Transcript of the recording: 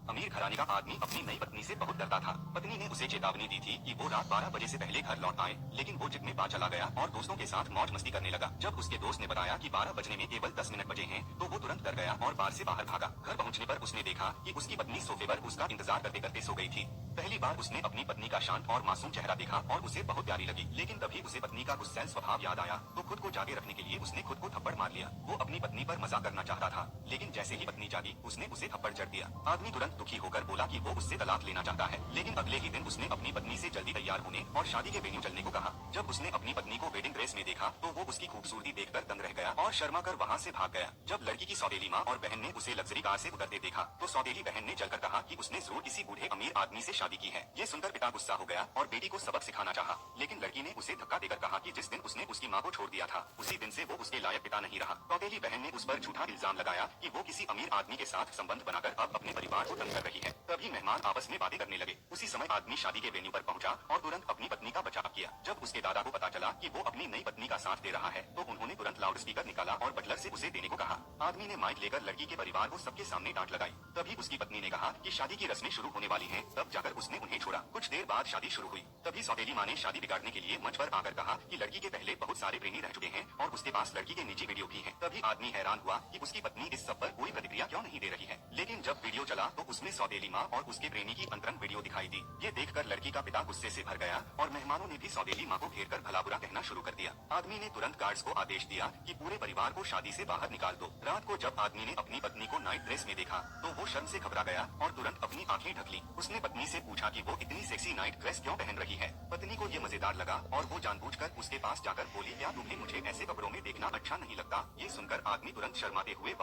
अमीर घराने का आदमी अपनी नई पत्नी से बहुत डरता था। पत्नी ने उसे चेतावनी दी थी कि वो रात 12 बजे से पहले घर लौट आए, लेकिन वो जिद में बाहर चला गया और दोस्तों के साथ मौज मस्ती करने लगा। जब उसके दोस्त ने बताया कि 12 बजने में केवल 10 मिनट बचे हैं, तो वो तुरंत डर गया और बार से बाहर भागा। घर पहुंचने पर उसने देखा कि उसकी पत्नी सोफे पर उसका इंतजार करते करते सो गई थी। पहली बार उसने अपनी पत्नी का शांत और मासूम चेहरा देखा और उसे बहुत प्यारी लगी, लेकिन तभी उसे पत्नी का गुस्सैल स्वभाव याद आया, तो खुद को जागे रखने के लिए उसने खुद को थप्पड़ मार लिया। वो अपनी पत्नी पर मजाक करना चाहता था, लेकिन जैसे ही पत्नी जागी उसने उसे थप्पड़ जड़ दिया। आदमी तुरंत दुखी होकर बोला कि वो उससे तलाक लेना चाहता है, लेकिन अगले ही दिन उसने अपनी पत्नी से जल्दी तैयार होने और शादी के वेन्यू चलने को कहा। जब उसने अपनी पत्नी को वेडिंग ड्रेस में देखा तो वो उसकी खूबसूरती देखकर दंग रह गया और शर्मा कर वहाँ से भाग गया। जब लड़की की सौतेली माँ और बहन ने उसे लग्जरी कार से उतरते देखा तो सौतेली बहन ने जलकर कहा कि उसने जरूर किसी बूढ़े अमीर आदमी से शादी की है। ये सुनकर पिता गुस्सा हो गया और बेटी को सबक सिखाना चाहा, लेकिन लड़की ने उसे धक्का देकर कहा कि जिस दिन उसने उसकी माँ को छोड़ दिया था उसी दिन से वो उसके लायक पिता नहीं रहा। सौतेली बहन ने उस पर झूठा इल्जाम लगाया कि वो किसी अमीर आदमी के साथ संबंध बनाकर अब अपने परिवार को तंग कर रही है। तभी मेहमान आपस में बातें करने लगे। उसी समय आदमी शादी के वेन्यू पर पहुंचा और तुरंत अपनी पत्नी का बचाव किया। जब उसके दादा को पता चला कि वो अपनी नई पत्नी का साथ दे रहा है तो उन्होंने तुरंत लाउड स्पीकर निकाला और बटलर से उसे देने को कहा। आदमी ने माइक लेकर लड़की के परिवार को सबके सामने डांट लगाई। तभी उसकी पत्नी ने कहा कि शादी की रस्में शुरू होने वाली हैं, तब जाकर उसने उन्हें छोड़ा। कुछ देर बाद शादी शुरू हुई। तभी सौतेली माँ ने शादी बिगाड़ने के लिए मंच पर आकर कहा कि लड़की के पहले बहुत सारे प्रेमी रह चुके हैं और उसके पास लड़की के निजी वीडियो भी हैं। तभी आदमी हैरान हुआ कि उसकी पत्नी इस सब पर कोई प्रतिक्रिया क्यों नहीं दे रही है, लेकिन जब वीडियो चला तो उसमें सौतेली माँ और उसके प्रेमी की अंतरंग वीडियो दिखाई दी। ये देखकर लड़की का पिता गुस्से से भर गया और मेहमानों ने भी सौतेली माँ को घेर कर भला बुरा कहना शुरू कर दिया। आदमी ने तुरंत गार्ड्स को आदेश दिया कि पूरे परिवार को शादी से बाहर निकाल दो। रात को जब आदमी ने अपनी पत्नी को नाइट ड्रेस में देखा तो वो शर्म से घबरा गया और तुरंत अपनी आंखें ढक ली। उसने पत्नी से पूछा कि वो इतनी सेक्सी नाइट ड्रेस क्यों पहन रही है। पत्नी को ये मजेदार लगा और वो जानबूझकर उसके पास जाकर बोली, क्या तुम्हें मुझे ऐसे कपड़ों में देखना अच्छा नहीं लगता। ये सुनकर आदमी तुरंत शर्माते हुए